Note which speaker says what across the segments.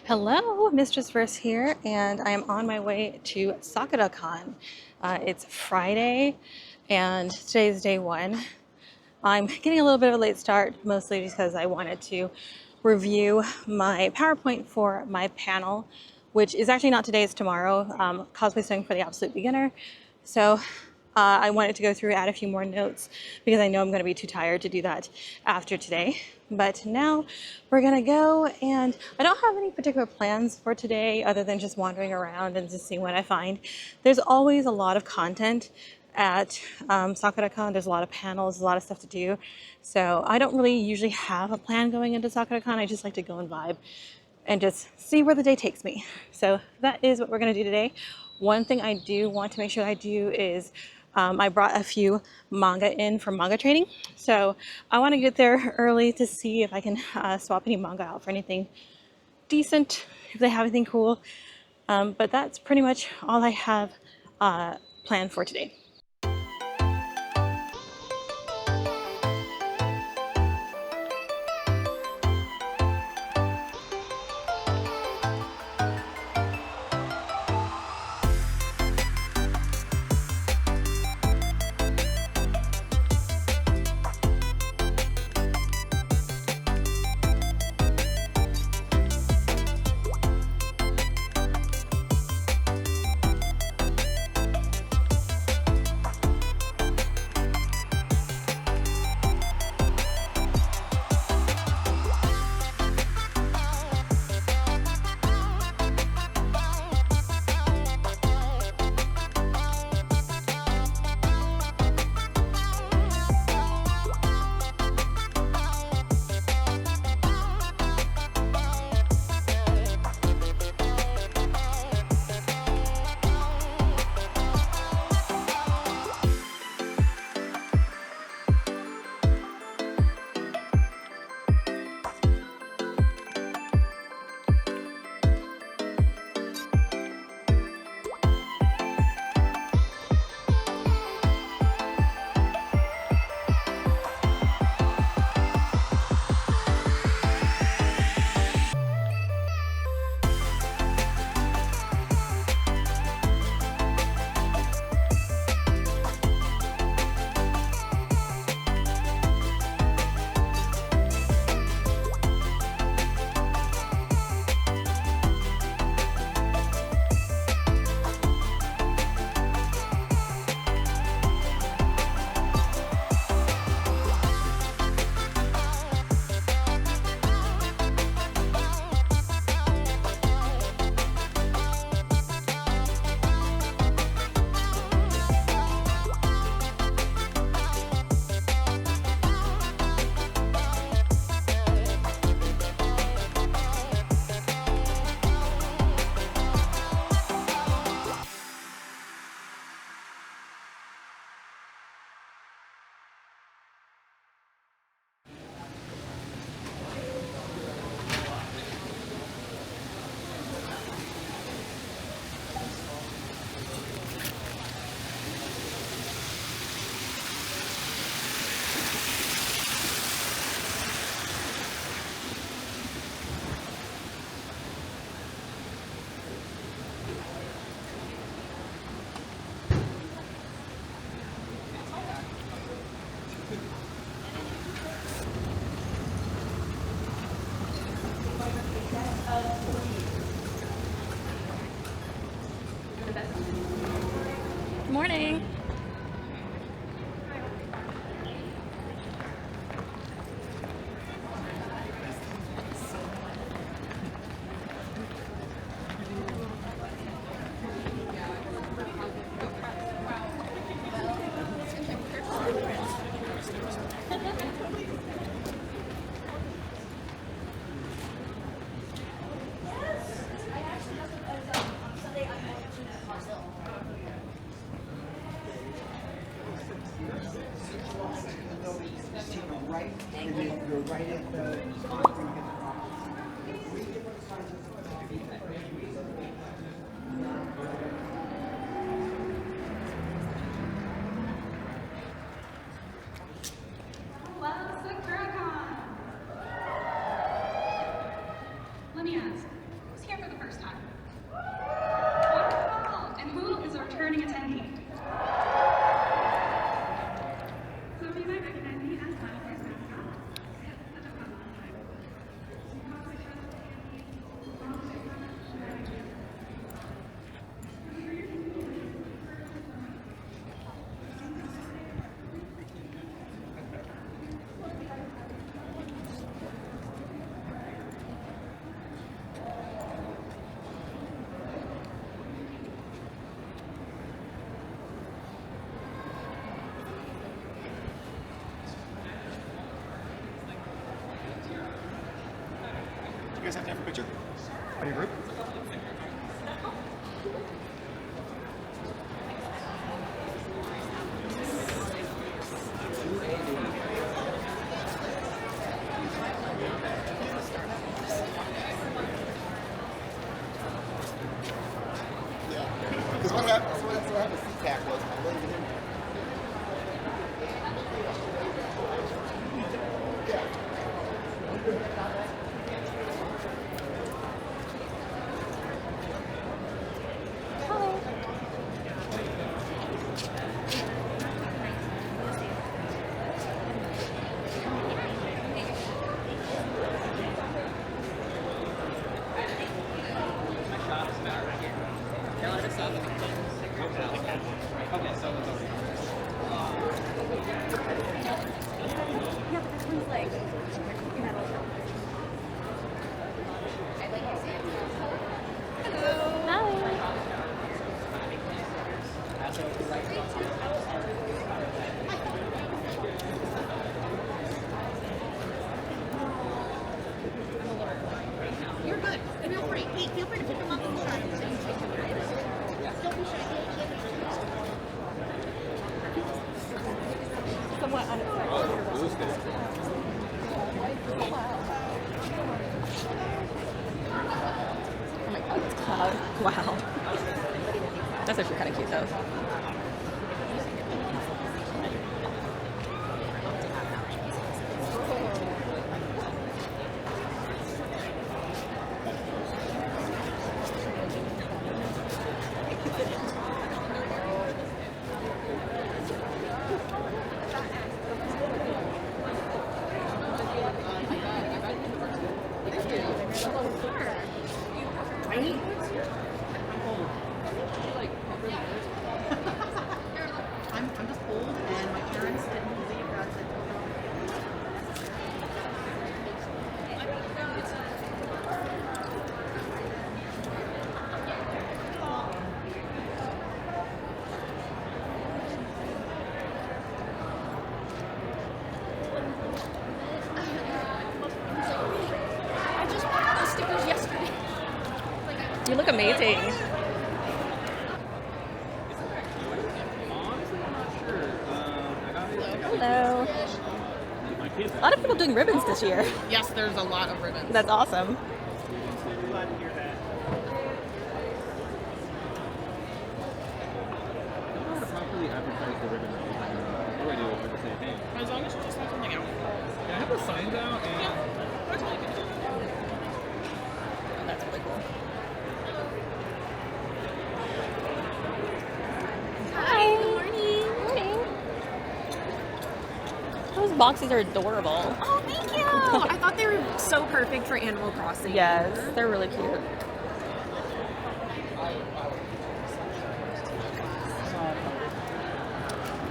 Speaker 1: Hello, Mistress Verse here, and I am on my way to Sakura-con. It's Friday, and today's day one. I'm getting a little bit of a late start, mostly because I wanted to review my PowerPoint for my panel, which is actually not today, it's tomorrow, Cosplay Studying for the Absolute Beginner. So I wanted to go through, add a few more notes, because I know I'm going to be too tired to do that after today. But now we're going to go, and I don't have any particular plans for today other than just wandering around and just seeing what I find. There's always a lot of content at Sakura-con. There's a lot of panels, a lot of stuff to do. So I don't really usually have a plan going into Sakura-con. I just like to go and vibe and just see where the day takes me. So that is what we're going to do today. One thing I do want to make sure I do is I brought a few manga in for manga trading. So I want to get there early to see if I can swap any manga out for anything decent, if they have anything cool. But that's pretty much all I have planned for today. Morning.
Speaker 2: guys have time for a picture? On your group? Because what happened to CTAC was I waited in.
Speaker 3: You're good. Feel free. Hey, feel free to pick them up and try. Don't be shy.
Speaker 1: Somewhat unexpected. Oh my god, it's cloud. Wow. That's actually kind of cute though.
Speaker 3: I'm just old, and my parents didn't believe that. I just bought those stickers yesterday.
Speaker 1: You look amazing. Hello. A lot of people doing ribbons this year.
Speaker 3: Yes, there's a lot of ribbons.
Speaker 1: That's awesome.
Speaker 4: Glad to hear that. I don't know how to properly advertise the ribbon. What do I do if I say, hey?
Speaker 3: As long as you just have something out.
Speaker 4: Yeah, I have the signs out and
Speaker 3: That's really good.
Speaker 1: That's really cool. Hi. Good morning. Morning. Those boxes are adorable.
Speaker 5: Oh, thank you! I thought they were so perfect for Animal Crossing.
Speaker 1: Yes, they're really cute.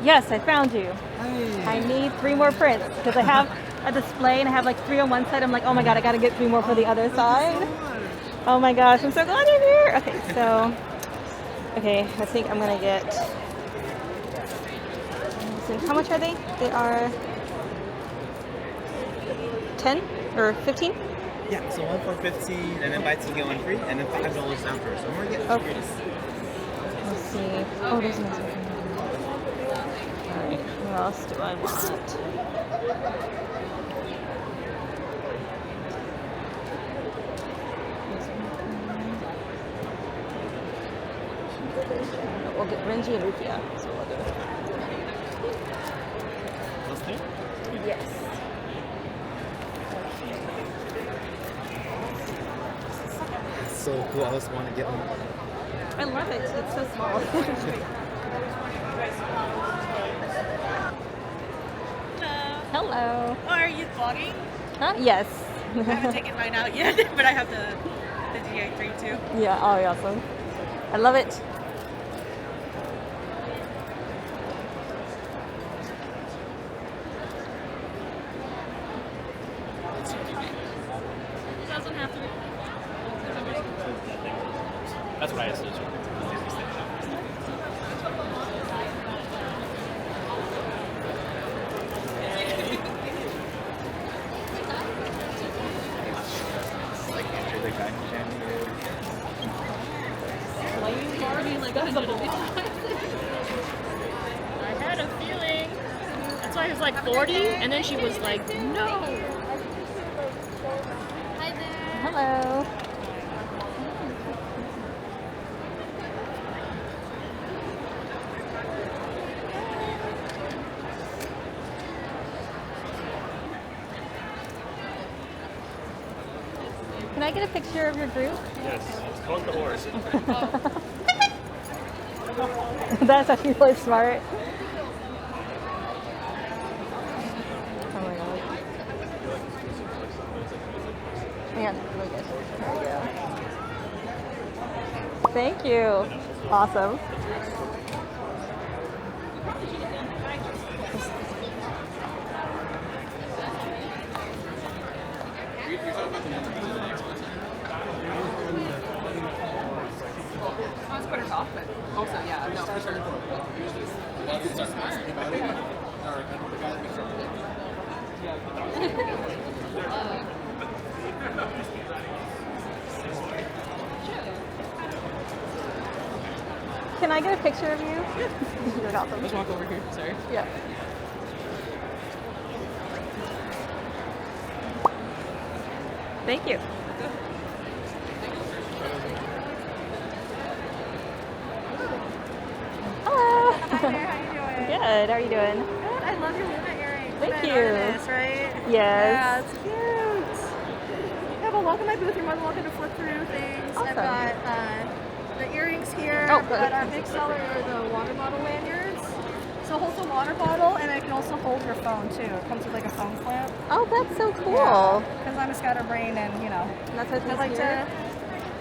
Speaker 1: Yes, I found you. I need 3 more prints because I have a display and I have like 3 on one side. I'm like, oh my god, I gotta get 3 more for the other side. Oh my gosh, I'm so glad you're here. Okay, so, I think I'm gonna get. So how much are they? They are 10 or 15?
Speaker 6: Yeah, so one for 15, and then buy 2 get 1 free, and then $5 after. So we're getting
Speaker 1: Okay. Let's see. Oh, there's another one. Alright, what else do I want? We'll get Renji and Rukia. So we'll do.
Speaker 6: Those 2?
Speaker 1: Yes.
Speaker 6: So who else want to get one?
Speaker 1: I love it. It's so small. Hello.
Speaker 5: Oh, are you vlogging?
Speaker 1: Huh? Yes.
Speaker 5: I haven't taken mine out yet, but I have the GI3 too.
Speaker 1: Yeah, oh, awesome. I love it.
Speaker 5: Doesn't have to be.
Speaker 4: that's what I assumed.
Speaker 6: guy.
Speaker 5: I had a feeling. That's why I was like 40, and then she was like, no. Hi there.
Speaker 1: Hello. Can I get a picture of your group?
Speaker 4: Yes, it's called the horse.
Speaker 1: That's actually really smart. Oh my god. Yeah, really good. There you go. Thank you. Awesome.
Speaker 5: Let's put her off, but also, yeah, no, for sure.
Speaker 1: Can I get a picture of you? You're awesome.
Speaker 5: Let's walk over here. Sorry.
Speaker 1: Yeah. Thank you. Hello.
Speaker 3: Hi there, how you doing?
Speaker 1: Good. How are you doing?
Speaker 3: Good. I love your Luna earrings.
Speaker 1: Thank
Speaker 3: What
Speaker 1: you.
Speaker 3: artist, right?
Speaker 1: Yes.
Speaker 3: Yeah, it's cute. Yeah, but welcome to my booth. You're more than welcome to flip through things.
Speaker 1: Awesome.
Speaker 3: I've got the earrings here,
Speaker 1: Oh, good.
Speaker 3: but our big seller are the water bottle lanyards. So it holds a water bottle, and it can also hold your phone too. It comes with like a phone clamp.
Speaker 1: Oh, that's so cool.
Speaker 3: Because I'm a scatterbrain, and you know,
Speaker 1: That's what
Speaker 3: I like to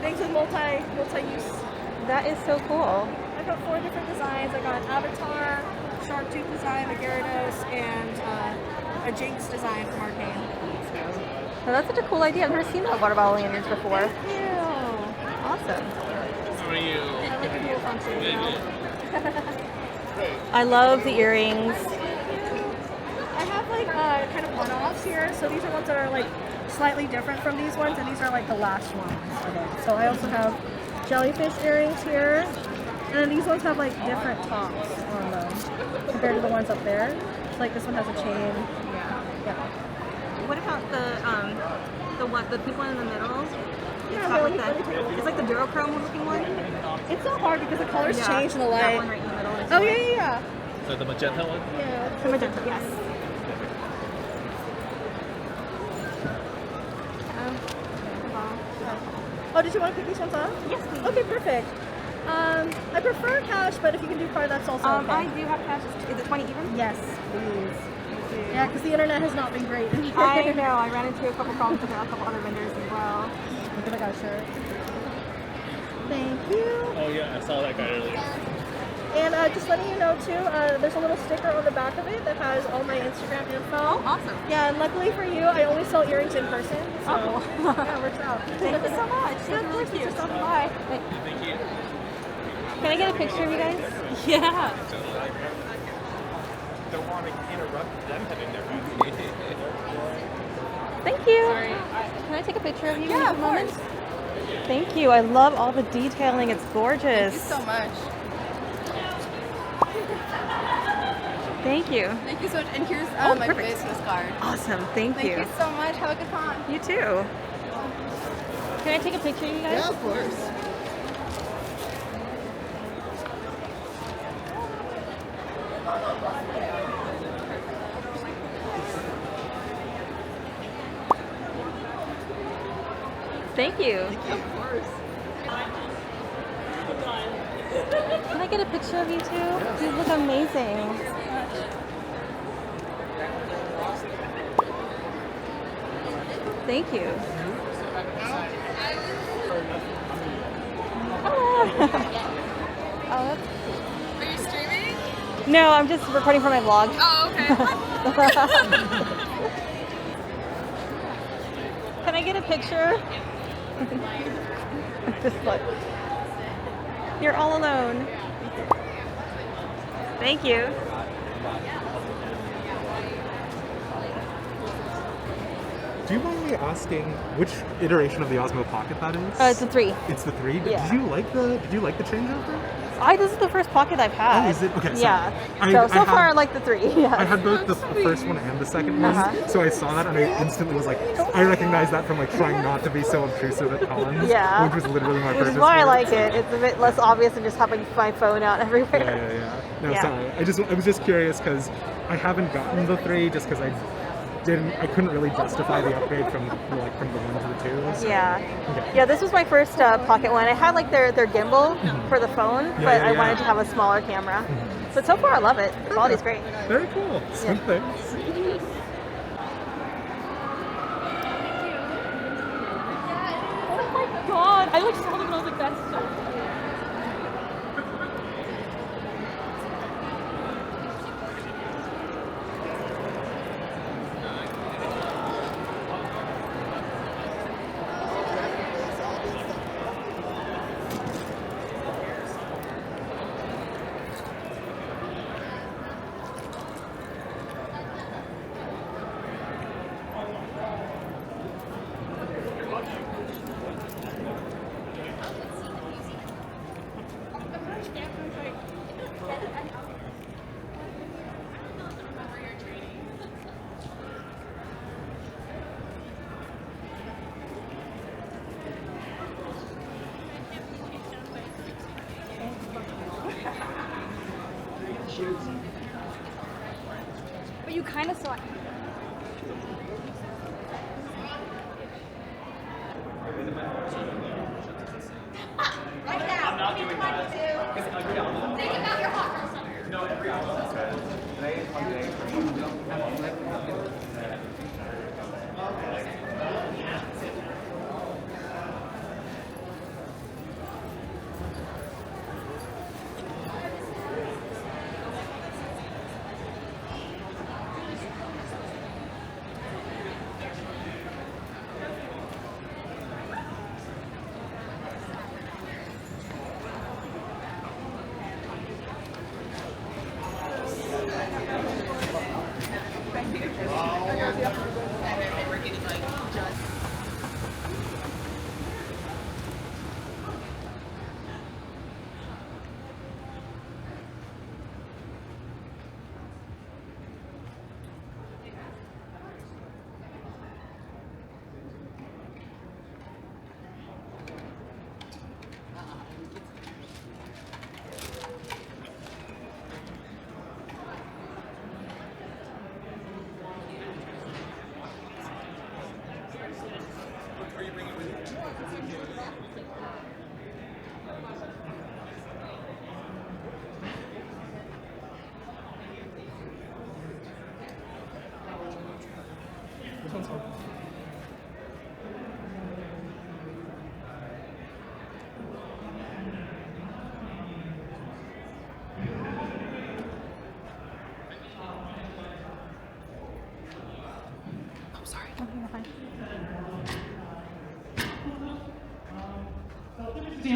Speaker 3: things with multi-use.
Speaker 1: That is so cool.
Speaker 3: I've got 4 different designs. I got an Avatar, Shark Tooth design, a Gyarados, and a Jinx design from Arcane.
Speaker 1: Well, that's such a cool idea. I've never seen that water bottle lanyards before.
Speaker 3: Thank you.
Speaker 1: Awesome.
Speaker 4: How are you?
Speaker 3: I like the dual function. You know?
Speaker 1: I love the earrings.
Speaker 3: I have like kind of one-offs here. So these are ones that are like slightly different from these ones, and these are like the last ones. Okay. So I also have jellyfish earrings here. And then these ones have like different tops on them compared to the ones up there. So like this one has a chain. Yeah.
Speaker 1: What about the pink one in the middle?
Speaker 3: Yeah, really cool.
Speaker 1: It's like the Durochrome looking one.
Speaker 3: It's so hard because the colors change in the
Speaker 1: That
Speaker 3: light.
Speaker 1: one right in the middle. Is
Speaker 3: Oh yeah.
Speaker 4: So the magenta one?
Speaker 3: Yeah.
Speaker 1: The magenta, yes.
Speaker 3: Oh, did you want to pick these ones up?
Speaker 1: Yes, please.
Speaker 3: Okay, perfect. I prefer cash, but if you can do card, that's also okay.
Speaker 1: I do have cash. Is it 20 even?
Speaker 3: Yes, please. Yeah, because the internet has not been great.
Speaker 1: I know. I ran into a couple problems with a couple other vendors as well.
Speaker 3: I think I got a shirt. Thank you.
Speaker 4: Oh yeah, I saw that guy earlier.
Speaker 3: And just letting you know too, there's a little sticker on the back of it that has all my Instagram info.
Speaker 1: Oh, awesome.
Speaker 3: Yeah, and luckily for you, I only sell earrings in person. So yeah, it works out.
Speaker 1: Thank you so much.
Speaker 3: Yeah, of course, it's just stopping by.
Speaker 4: Thank you.
Speaker 1: Can I get a picture of you guys?
Speaker 5: Yeah.
Speaker 6: Don't want to interrupt them having their food.
Speaker 1: Thank you. Can I take a picture of you?
Speaker 5: Yeah,
Speaker 1: in
Speaker 5: of
Speaker 1: a moment?
Speaker 5: course.
Speaker 1: Thank you. I love all the detailing. It's gorgeous.
Speaker 5: Thank you so much.
Speaker 1: Thank you.
Speaker 5: Thank you so much. And here's
Speaker 1: Oh,
Speaker 5: my
Speaker 1: perfect.
Speaker 5: business card.
Speaker 1: Awesome. Thank you.
Speaker 5: Thank you so much. Have a good con.
Speaker 1: You too. Can I take a picture of you guys?
Speaker 2: Yeah, of course.
Speaker 1: Thank you. Can I get a picture of you too? You look amazing. Thank you. Hello. Oh, that's...
Speaker 5: Are you streaming?
Speaker 1: No, I'm just recording for my vlog.
Speaker 5: Oh, okay.
Speaker 1: Can I get a picture? Just look. You're all alone. Thank you.
Speaker 7: Do you mind me asking which iteration of the Osmo Pocket that is?
Speaker 1: It's a 3.
Speaker 7: It's the 3.
Speaker 1: Yeah.
Speaker 7: Did you like the changeover?
Speaker 1: This is the first Pocket I've had.
Speaker 7: Oh, is it? Okay. Sorry.
Speaker 1: Yeah. So far I like the 3. Yeah.
Speaker 7: I had both the first one and the second one, so I saw that and I instantly was like, I recognize that from like trying not to be so obtrusive at cons,
Speaker 1: Yeah.
Speaker 7: which was literally my
Speaker 1: Which
Speaker 7: purpose.
Speaker 1: is why I
Speaker 7: for
Speaker 1: like it. It's a bit less obvious than just having my phone out everywhere.
Speaker 7: Yeah. No,
Speaker 1: Yeah.
Speaker 7: sorry. I was just curious because I haven't gotten the 3 just because I couldn't really justify the upgrade from the 1 to the 2. So.
Speaker 1: Yeah, this was my first Pocket one. I had like their gimbal for the phone, but I wanted to have a smaller camera. But so far I love it. The quality's great.
Speaker 7: Very cool. Sweet things.
Speaker 5: Oh my god! I like saw them and I was like, that's so cool.
Speaker 8: But you kind of saw it.
Speaker 6: I'm not doing that. Think about your hot girl summer. No, every hour. Today is one day.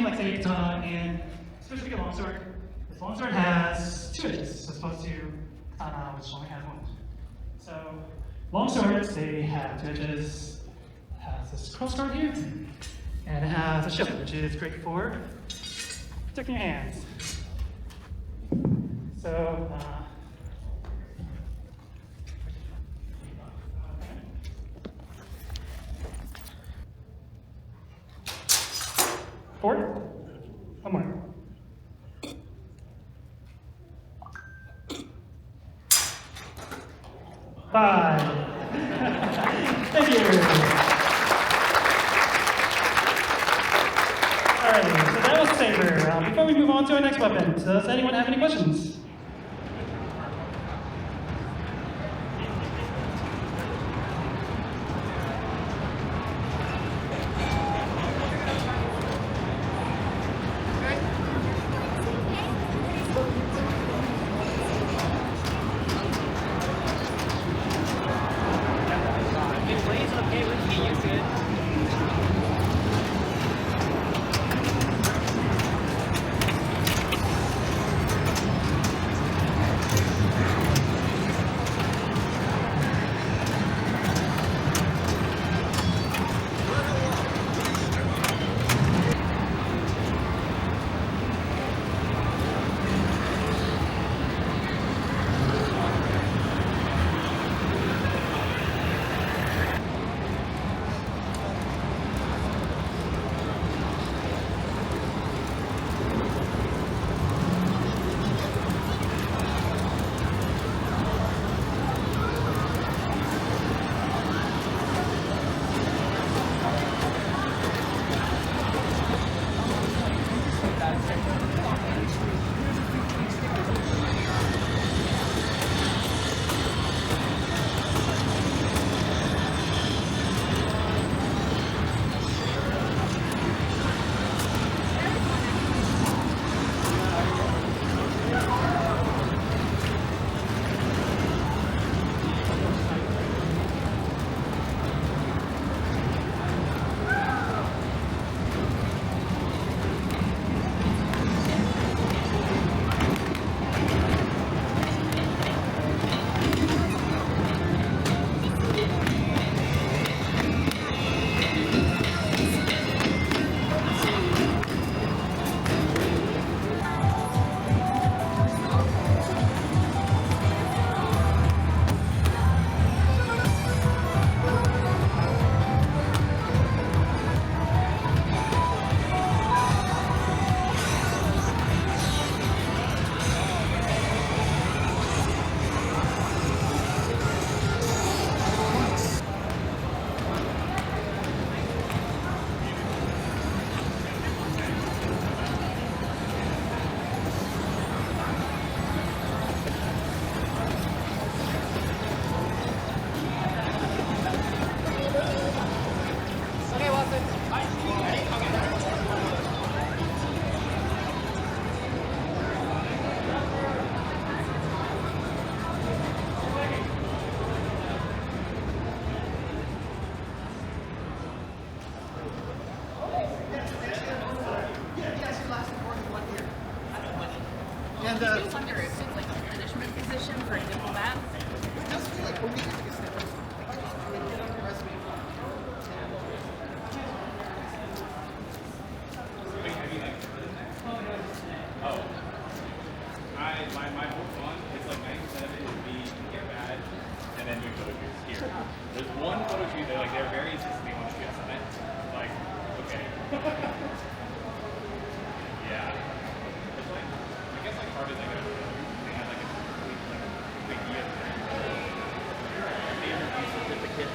Speaker 9: Like say katana and especially a longsword. This longsword has 2 edges as opposed to katana, which only has 1. So longswords, they have 2 edges. It has this cross guard here, and it has a shield, which is great for protecting your hands. So forward. One more. Five. Thank you. Alright, so that was Saber. Before we move on to our next weapon, does anyone have any questions?
Speaker 2: And
Speaker 5: Feels under a good like management position for a diplomat.
Speaker 4: My whole fun, it's like 90% of it would be get mad and then do photo shoots here. There's one photo shoot that like they're very insistent they want to shoot on it. Like, okay. Yeah. It's like I guess like part of like they had like a complete idea of the interview certificate.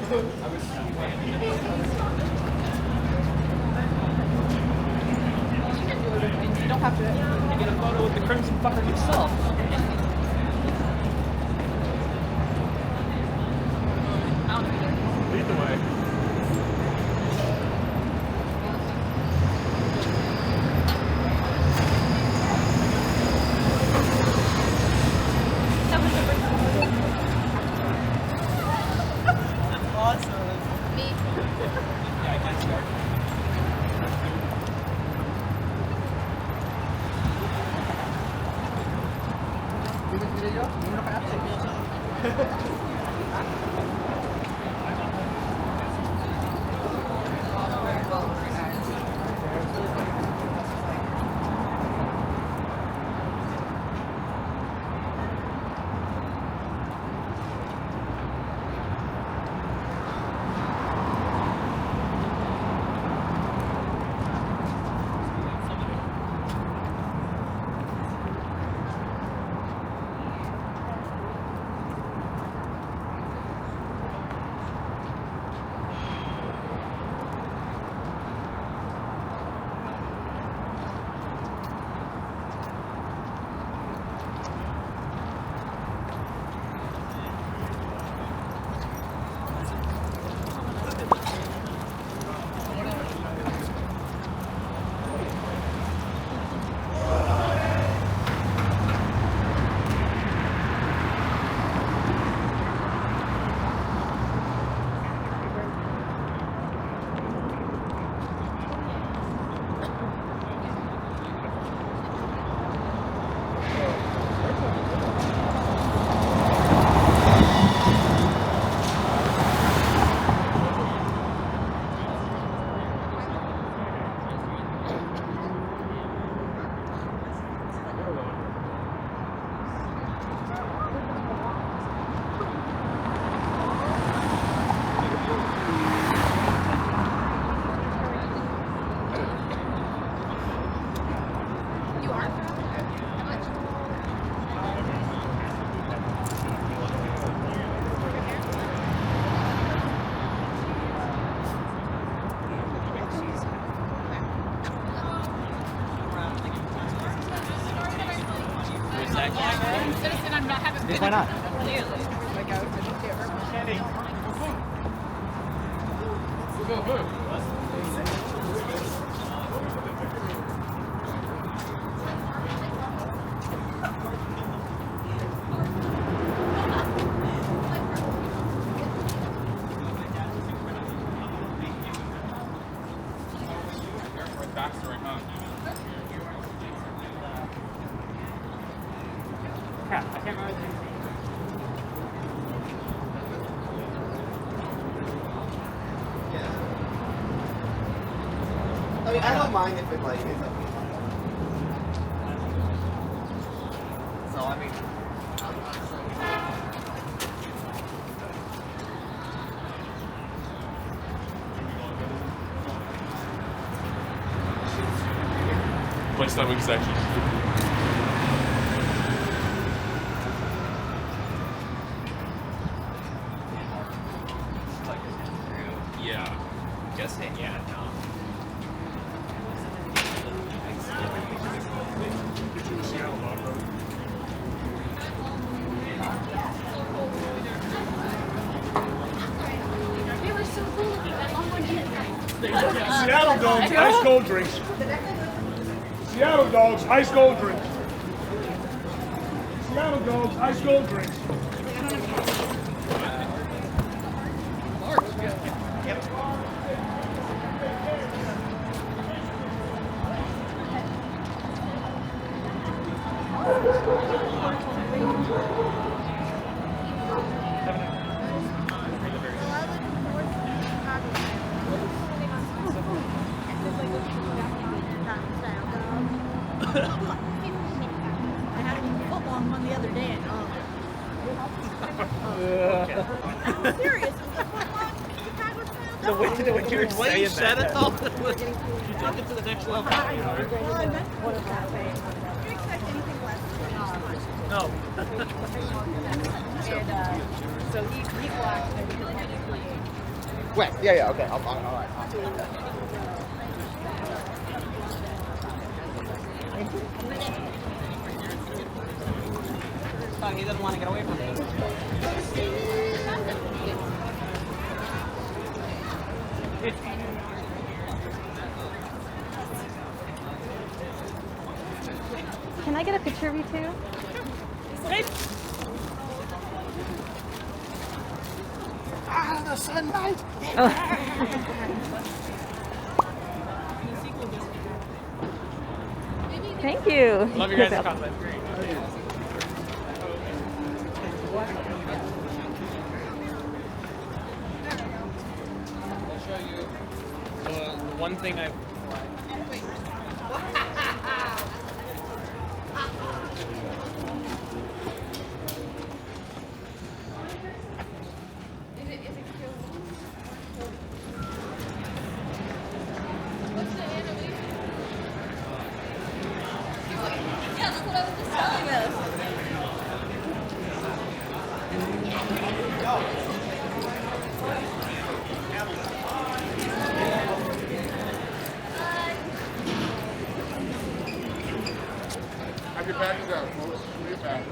Speaker 3: You don't have to get a photo with the Crimson Fucker himself.
Speaker 4: Lead the way.
Speaker 6: Why not?
Speaker 4: Backstory, huh?
Speaker 6: Crap, I can't remember.
Speaker 2: I mean, I don't mind if it like is up. So I mean,
Speaker 4: My stomach's actually. Yeah.
Speaker 6: Guessing, yeah, no.
Speaker 8: They were so cool looking. That long one did.
Speaker 10: Seattle Dogs ice cold drinks. Seattle Dogs ice cold drinks. Seattle Dogs ice cold drinks.
Speaker 3: I had a foot-long one the other day, and I'm serious. It was a foot-long Chicago style
Speaker 6: The way you were saying
Speaker 11: you said
Speaker 6: that.
Speaker 11: it though,
Speaker 6: You took it to the next level.
Speaker 3: Well, I meant to put it that way. Do you expect anything less than
Speaker 6: No.
Speaker 3: And so he blocked and he had to create.
Speaker 2: wait, yeah, okay, all right.
Speaker 11: He doesn't want to get away from it.
Speaker 1: Can I get a picture of you two?
Speaker 10: The sunlight.
Speaker 1: Thank you.
Speaker 6: Love you guys' cosplay. I'll show you the one thing I've.
Speaker 8: Yeah, that's what I was just telling us.
Speaker 10: Have your bags out, folks. Put your bags.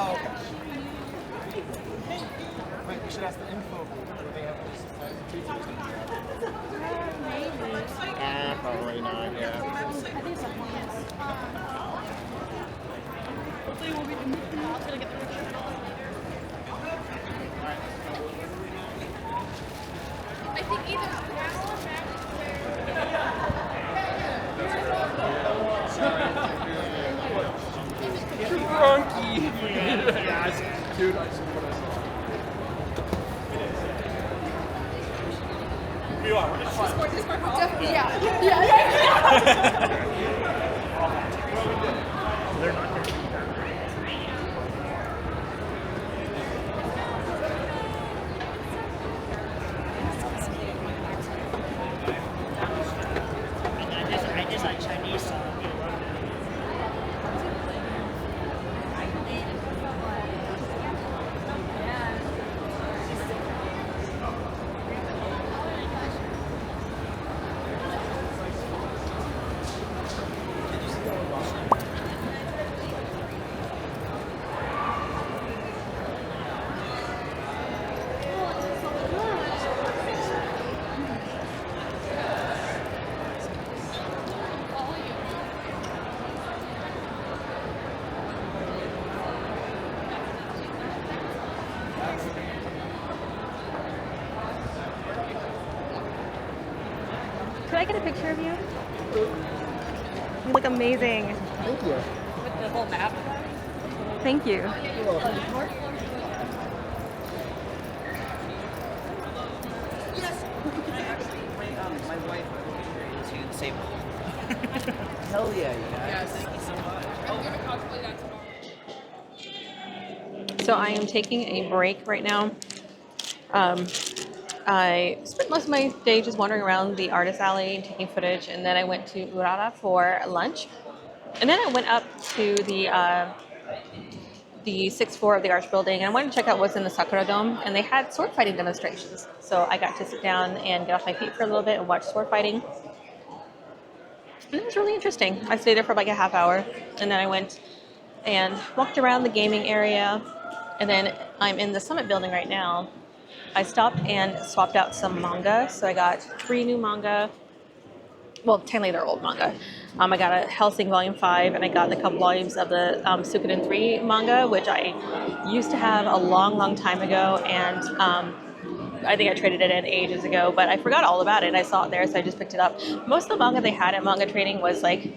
Speaker 2: Oh, okay. Wait, we should ask the info. Do they have this? Probably not, yeah.
Speaker 8: Hopefully we'll be gonna get the picture. I think either Carol or Max
Speaker 10: Yes, dude, I see what I saw. You are.
Speaker 8: Yeah.
Speaker 7: They're not going to do that.
Speaker 11: I just
Speaker 1: get a picture of you? You look amazing.
Speaker 2: Thank you.
Speaker 11: With the whole map.
Speaker 1: Thank you.
Speaker 11: My wife to the same.
Speaker 2: Hell yeah, you guys.
Speaker 8: Yes. Thank you so much. I'm gonna cosplay that tomorrow.
Speaker 1: So I am taking a break right now. I spent most of my day just wandering around the artist alley and taking footage, and then I went to Urara for lunch. And then I went up to the sixth floor of the Arch building, and I wanted to check out what's in the Sakura Dome, and they had sword fighting demonstrations. So I got to sit down and get off my feet for a little bit and watch sword fighting. And it was really interesting. I stayed there for like a half hour, and then I went and walked around the gaming area, and then I'm in the Summit building right now. I stopped and swapped out some manga, so I got 3 new manga. Well, technically they're old manga. I got a Hellsing Volume 5, and I got a couple volumes of the Suikoden 3 manga, which I used to have a long, long time ago, and I think I traded it in ages ago, but I forgot all about it. I saw it there, so I just picked it up. Most of the manga they had at Manga Trading was like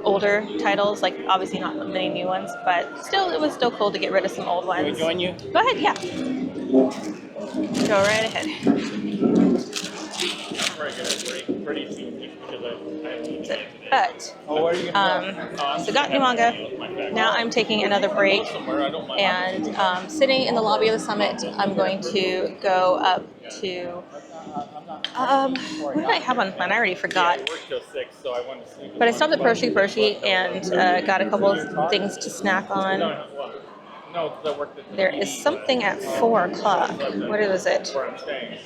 Speaker 1: older titles, like obviously not many new ones, but still, it was still cool to get rid of some old ones.
Speaker 6: Can we join you?
Speaker 1: Go ahead, yeah. Go right ahead.
Speaker 4: I'm probably gonna break pretty soon just because I have to check today.
Speaker 1: But so got new manga. Now I'm taking another break, and sitting in the lobby of the Summit, I'm going to go up to what did I have on plan? I already forgot.
Speaker 4: I work till 6, so I want to sleep.
Speaker 1: But I stopped at Pershi and got a couple of things to snack on.
Speaker 4: No, because I worked at
Speaker 1: There is something at 4 o'clock. What is it?
Speaker 4: where I'm staying.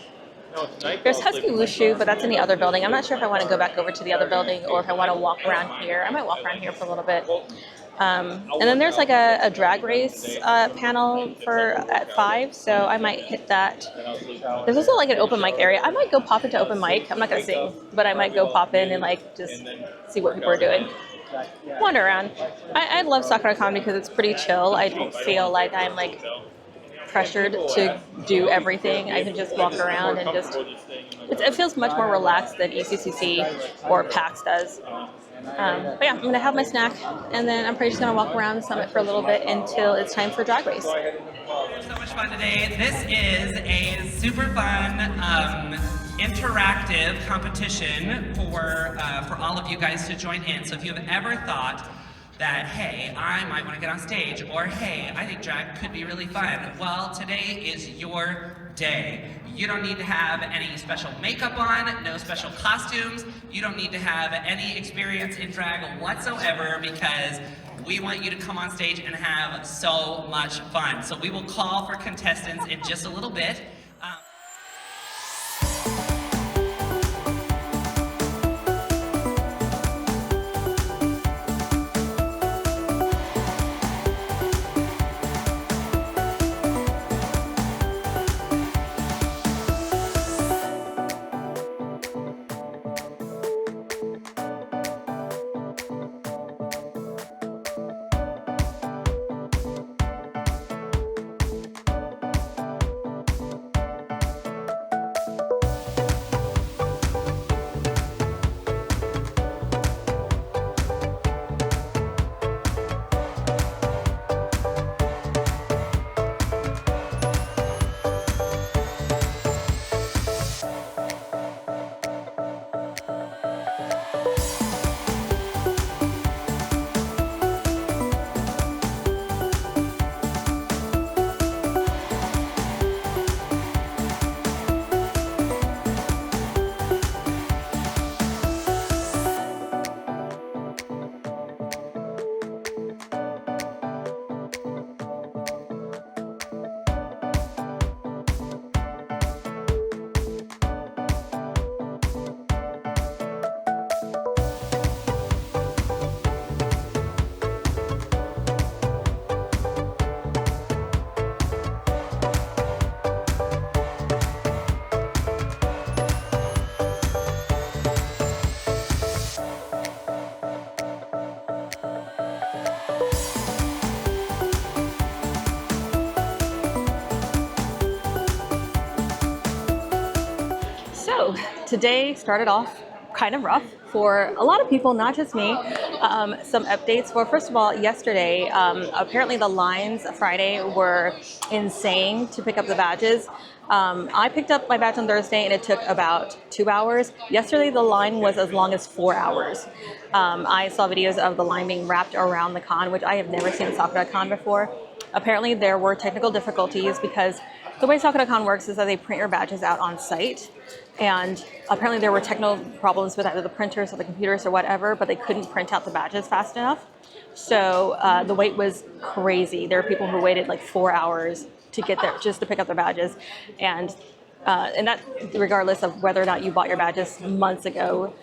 Speaker 4: No, tonight
Speaker 1: There's
Speaker 4: I'll
Speaker 1: Husky
Speaker 4: sleep-
Speaker 1: Wushu, but that's in the other building. I'm not sure if I want to go back over to the other building or if I want to walk around here. I might walk around here for a little bit. And then there's like a drag race panel at 5, so I might hit that. There's also like an open mic area. I might go pop into open mic. I'm not gonna sing, but I might go pop in and like just see what people are doing. Wander around. I love Sakura-con because it's pretty chill. I don't feel like I'm like pressured to do everything. I can just walk around and just. It feels much more relaxed than ECCC or PAX does. But yeah, I'm gonna have my snack, and then I'm probably just gonna walk around the Summit for a little bit until it's time for drag race.
Speaker 12: So much fun today. This is a super fun, interactive competition for all of you guys to join in. So if you have ever thought that, hey, I might want to get on stage, or hey, I think drag could be really fun, well, today is your day. You don't need to have any special makeup on, no special costumes. You don't need to have any experience in drag whatsoever, because we want you to come on stage and have so much fun. So we will call for contestants in just a little bit.
Speaker 1: So today started off kind of rough for a lot of people, not just me. Some updates. Well, first of all, yesterday, apparently the lines Friday were insane to pick up the badges. I picked up my badge on Thursday and it took about 2 hours. Yesterday, the line was as long as 4 hours. I saw videos of the line being wrapped around the con, which I have never seen at Sakura-con before. Apparently, there were technical difficulties because the way Sakura-con works is that they print your badges out on site. And apparently there were technical problems with either the printers or the computers or whatever, but they couldn't print out the badges fast enough. So the wait was crazy. There are people who waited like 4 hours to get there just to pick up their badges. And that regardless of whether or not you bought your badges months ago.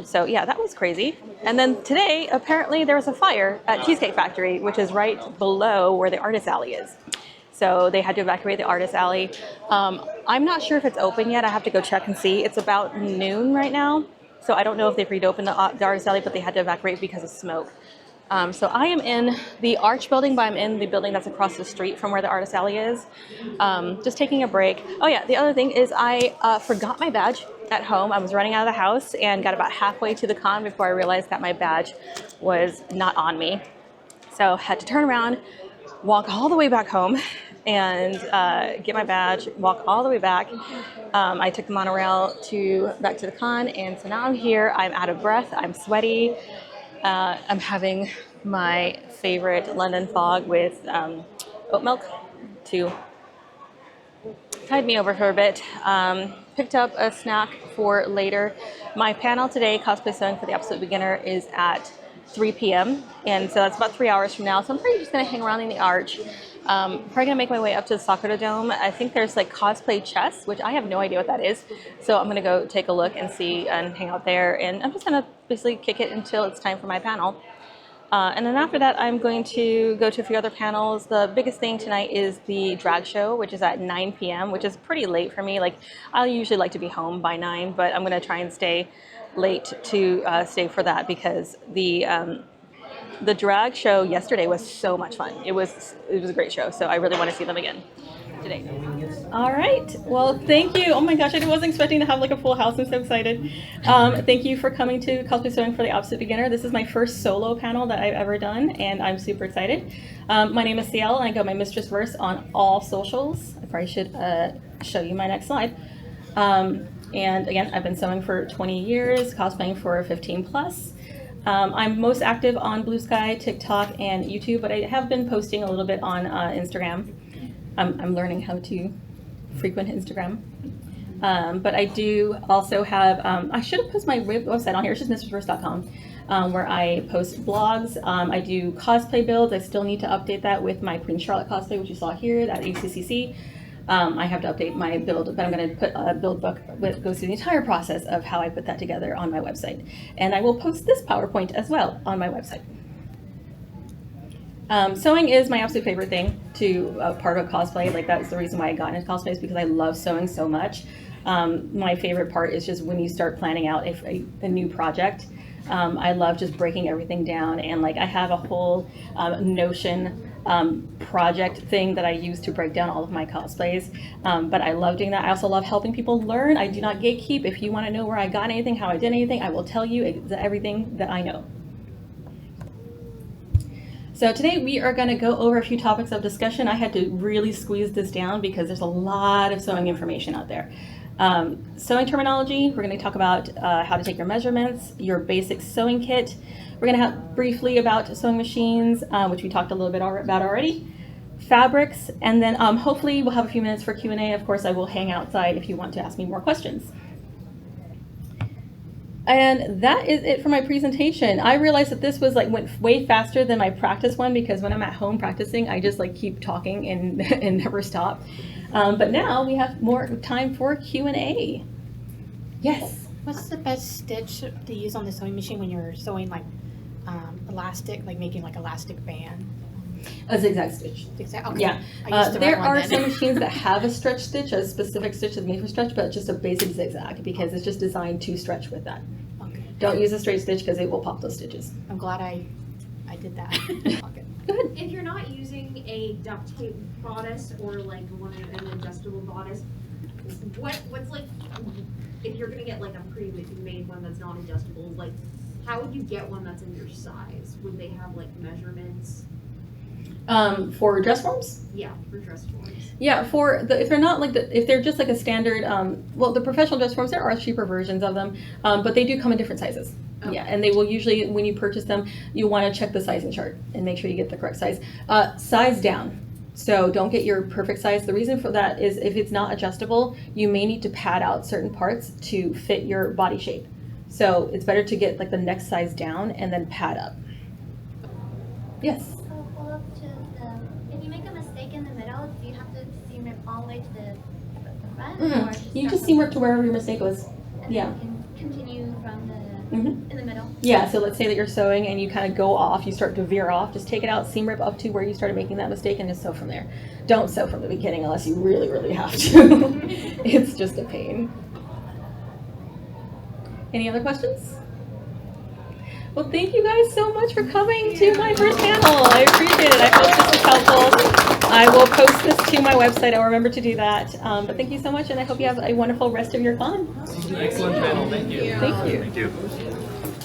Speaker 1: So yeah, that was crazy. And then today, apparently there was a fire at Cheesecake Factory, which is right below where the artist alley is. So they had to evacuate the artist alley. I'm not sure if it's open yet. I have to go check and see. It's about noon right now. So I don't know if they've reopened the artist alley, but they had to evacuate because of smoke. So I am in the Arch building, but I'm in the building that's across the street from where the artist alley is. Just taking a break. Oh yeah, the other thing is I forgot my badge at home. I was running out of the house and got about halfway to the con before I realized that my badge was not on me. So had to turn around, walk all the way back home and get my badge, walk all the way back. I took the monorail back to the con, and so now I'm here. I'm out of breath, I'm sweaty. I'm having my favorite London fog with oat milk to tide me over for a bit. Picked up a snack for later. My panel today, Cosplay Sewing for the Absolute Beginner, is at 3 p.m. and so that's about 3 hours from now. So I'm probably just gonna hang around in the Arch. Probably gonna make my way up to the Sakura Dome. I think there's like cosplay chess, which I have no idea what that is. So I'm gonna go take a look and see and hang out there. And I'm just gonna basically kick it until it's time for my panel. And then after that, I'm going to go to a few other panels. The biggest thing tonight is the drag show, which is at 9 p.m., which is pretty late for me. Like I usually like to be home by 9, but I'm gonna try and stay late to stay for that because the drag show yesterday was so much fun. It was a great show, so I really want to see them again today. All right, well, thank you. Oh my gosh, I wasn't expecting to have like a full house. I'm so excited. Thank you for coming to Cosplay Sewing for the Absolute Beginner. This is my first solo panel that I've ever done, and I'm super excited. My name is CL, and I go by Mistress Verse on all socials. I probably should show you my next slide. And again, I've been sewing for 20 years, cosplaying for 15 plus. I'm most active on Blue Sky, TikTok, and YouTube, but I have been posting a little bit on Instagram. I'm learning how to frequent Instagram. But I do also have, I should have posted my website on here, it's just mistressverse.com, where I post blogs. I do cosplay builds. I still need to update that with my Queen Charlotte cosplay, which you saw here, that ACCC. I have to update my build, but I'm going to put a build book that goes through the entire process of how I put that together on my website. And I will post this PowerPoint as well on my website. Sewing is my absolute favorite thing to part of cosplay. Like that's the reason why I got into cosplay, is because I love sewing so much. My favorite part is just when you start planning out a new project. I love just breaking everything down, and like I have a whole Notion project thing that I use to break down all of my cosplays, but I love doing that. I also love helping people learn. I do not gatekeep. If you want to know where I got anything, how I did anything, I will tell you everything that I know. So today we are going to go over a few topics of discussion. I had to really squeeze this down because there's a lot of sewing information out there. Sewing terminology, we're going to talk about how to take your measurements, your basic sewing kit. We're going to have briefly about sewing machines, which we talked a little bit about already. Fabrics, and then hopefully we'll have a few minutes for Q&A. Of course, I will hang outside if you want to ask me more questions. And that is it for my presentation. I realized that this was went way faster than my practice one, because when I'm at home practicing, I just keep talking and never stop. But now we have more time for Q&A. Yes.
Speaker 13: What's the best stitch to use on the sewing machine when you're sewing elastic, making elastic band?
Speaker 1: A zigzag stitch.
Speaker 13: Zigzag. Okay.
Speaker 1: Yeah. There are some machines that have a stretch stitch, a specific stitch that's made for stretch, but it's just a basic zigzag because it's just designed to stretch with that.
Speaker 13: Okay.
Speaker 1: Don't use a straight stitch because it will pop those stitches.
Speaker 13: I'm glad I did that. Okay.
Speaker 1: Good.
Speaker 14: If you're not using a duct tape bodice or an adjustable bodice, what's if you're gonna get like a pre-made one that's not adjustable, like how would you get one that's in your size? Would they have like measurements?
Speaker 1: For dress forms?
Speaker 14: Yeah, for dress forms.
Speaker 1: Yeah, if they're not like if they're just like a standard, well, the professional dress forms, there are cheaper versions of them, but they do come in different sizes. Okay. Yeah, and they will usually, when you purchase them, you want to check the sizing chart and make sure you get the correct size. Size down. So don't get your perfect size. The reason for that is if it's not adjustable, you may need to pad out certain parts to fit your body shape. So it's better to get like the next size down and then pad up. Yes?
Speaker 15: If you make a mistake in the middle, do you have to seam it all the way to the front?
Speaker 1: Mm-hmm.
Speaker 15: Or
Speaker 1: You just seam rip to wherever your mistake was.
Speaker 15: and
Speaker 1: Yeah.
Speaker 15: then you can continue from the
Speaker 1: Mm-hmm.
Speaker 15: in the middle.
Speaker 1: Yeah, so let's say that you're sewing and you kind of go off, you start to veer off, just take it out, seam rip up to where you started making that mistake and just sew from there. Don't sew from the beginning unless you really, really have to. It's just a pain. Any other questions? Well, thank you guys so much for coming to my first panel. I appreciate it. I hope this was helpful. I will post this to my website. I'll remember to do that. But thank you so much, and I hope you have a wonderful rest of your con.
Speaker 6: Excellent panel. Thank you.
Speaker 1: Thank you.
Speaker 6: Thank you.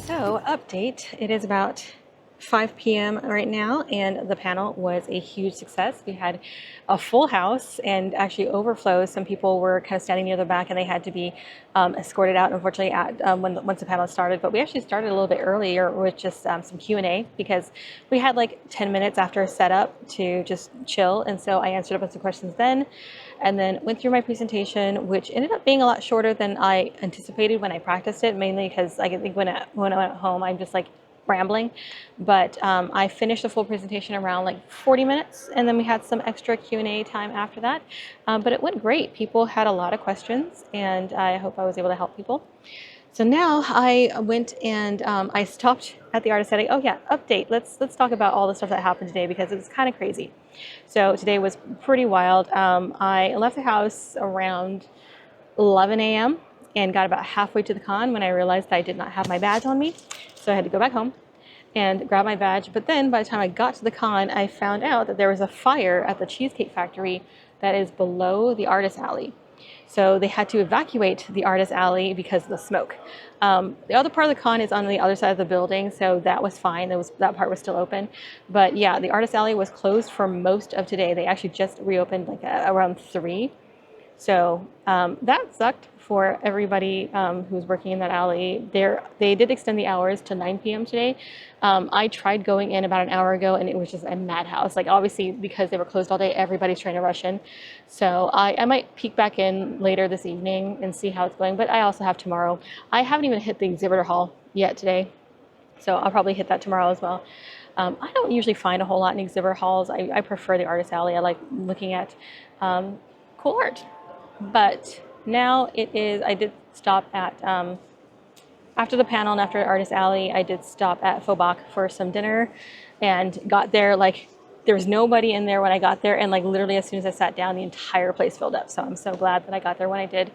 Speaker 1: So, update. It is about 5 p.m. right now, and the panel was a huge success. We had a full house and actually overflow. Some people were kind of standing near the back and they had to be escorted out, unfortunately, once the panel started. But we actually started a little bit earlier with just some Q&A because we had like 10 minutes after setup to just chill. And so I answered a bunch of questions then, and then went through my presentation, which ended up being a lot shorter than I anticipated when I practiced it, mainly because I think when I went home, I'm just like rambling. But I finished the full presentation around like 40 minutes, and then we had some extra Q&A time after that. But it went great. People had a lot of questions, and I hope I was able to help people. So now I went and I stopped at the artist alley. Oh yeah, update. Let's talk about all the stuff that happened today because it was kind of crazy. So today was pretty wild. I left the house around 11 a.m. and got about halfway to the con when I realized I did not have my badge on me. So I had to go back home and grab my badge. But then by the time I got to the con, I found out that there was a fire at the Cheesecake Factory that is below the artist alley. So they had to evacuate the artist alley because of the smoke. The other part of the con is on the other side of the building, so that was fine. That part was still open. But yeah, the artist alley was closed for most of today. They actually just reopened like around 3. So that sucked for everybody who's working in that alley. They did extend the hours to 9 p.m. today. I tried going in about an hour ago, and it was just a madhouse. Like obviously, because they were closed all day, everybody's trying to rush in. So I might peek back in later this evening and see how it's going. But I also have tomorrow. I haven't even hit the Exhibitor Hall yet today, so I'll probably hit that tomorrow as well. I don't usually find a whole lot in Exhibitor Halls. I prefer the artist alley. I like looking at cool art. But now it is, I did stop at, after the panel and after Artist Alley, I did stop at Faubourg for some dinner and got there, like, there was nobody in there when I got there, and like literally as soon as I sat down, the entire place filled up. So I'm so glad that I got there when I did.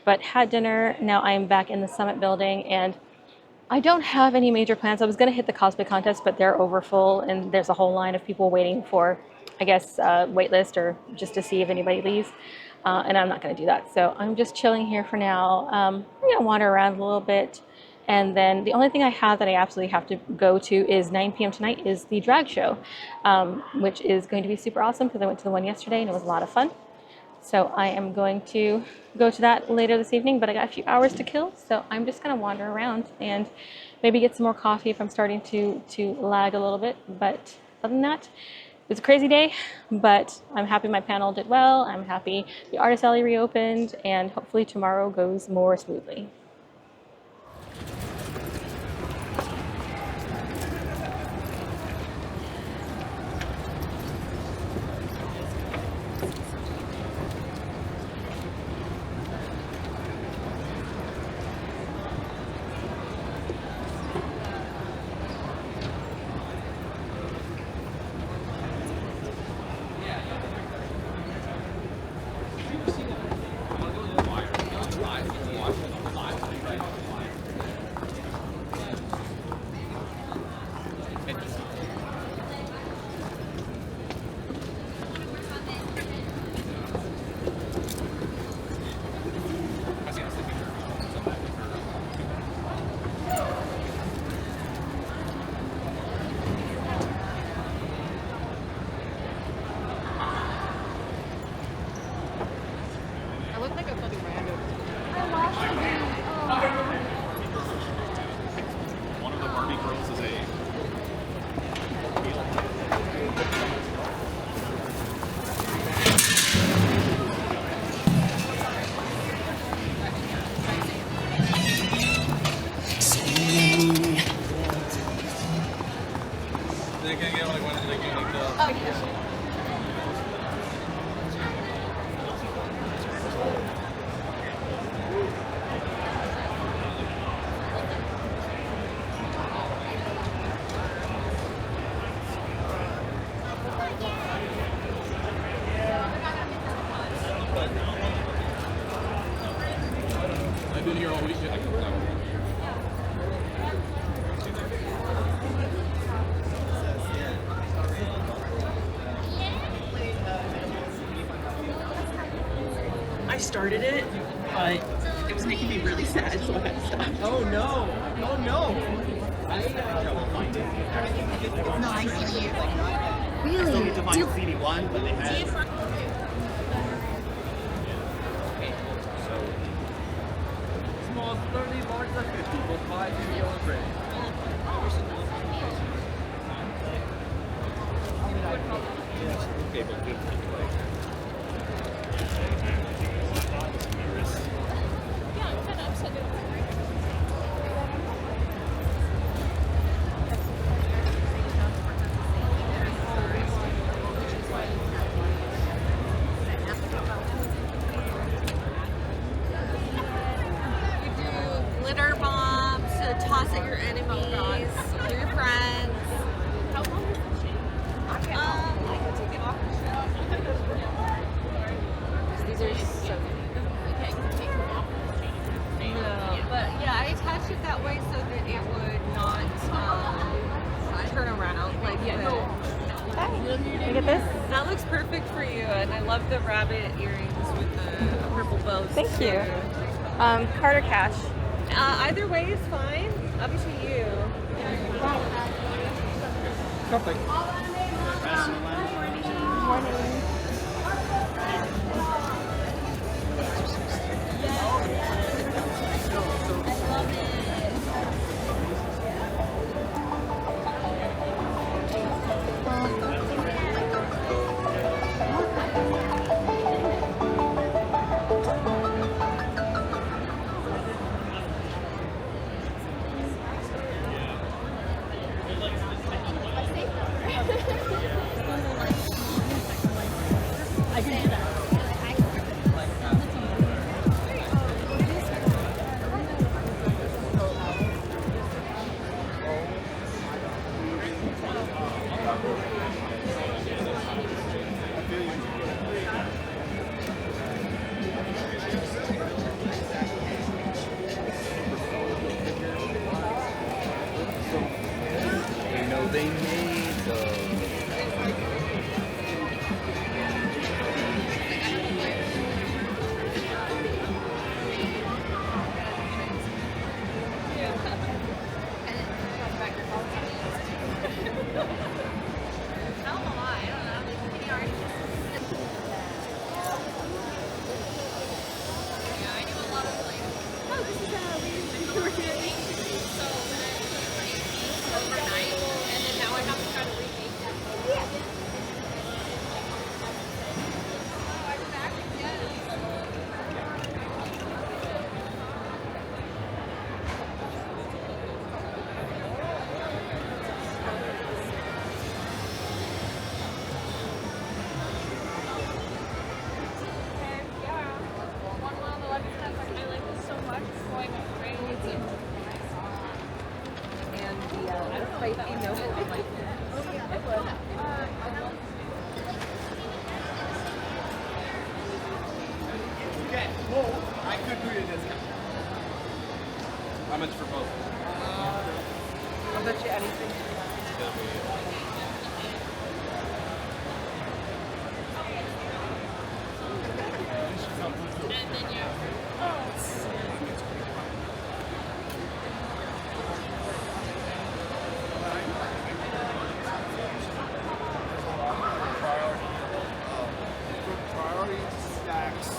Speaker 1: But had dinner, now I'm back in the Summit building, and I don't have any major plans. I was gonna hit the cosplay contest, but they're over full, and there's a whole line of people waiting for, I guess, wait list or just to see if anybody leaves. And I'm not going to do that. So I'm just chilling here for now. I'm going to wander around a little bit. And then the only thing I have that I absolutely have to go to is 9 p.m. tonight is the drag show, which is going to be super awesome because I went to the one yesterday and it was a lot of fun. So I am going to go to that later this evening, but I got a few hours to kill. So I'm just going to wander around and maybe get some more coffee if I'm starting to lag a little bit. But other than that, it was a crazy day, but I'm happy my panel did well. I'm happy the artist alley reopened, and hopefully tomorrow goes more smoothly.
Speaker 4: many girls is a They can get like one of the I've been here all week. I can work out.
Speaker 11: I started it, but it was making me really sad, so I had to stop.
Speaker 2: Oh no! Oh no!
Speaker 11: No, I see you.
Speaker 2: Really? I still need to find CD1, but they had. Small 30, large 50, both 5 and yellow gray. Okay, but good.
Speaker 16: Glitter bombs to toss at your enemies, your friends. How long is the chain? I can take it off the shelf. These are so no, but yeah, I attached it that way so that it would not turn around like
Speaker 1: Look at this.
Speaker 16: That looks perfect for you, and I love the rabbit earrings with the purple bows.
Speaker 1: Thank you. Card or cash?
Speaker 16: Either way is fine. Up to you.
Speaker 1: Something. Morning.
Speaker 3: I can do that.
Speaker 2: They know they made those. Okay, well, I could do you a discount.
Speaker 4: How much for both?
Speaker 11: I'll bet you anything.
Speaker 10: Priority stacks to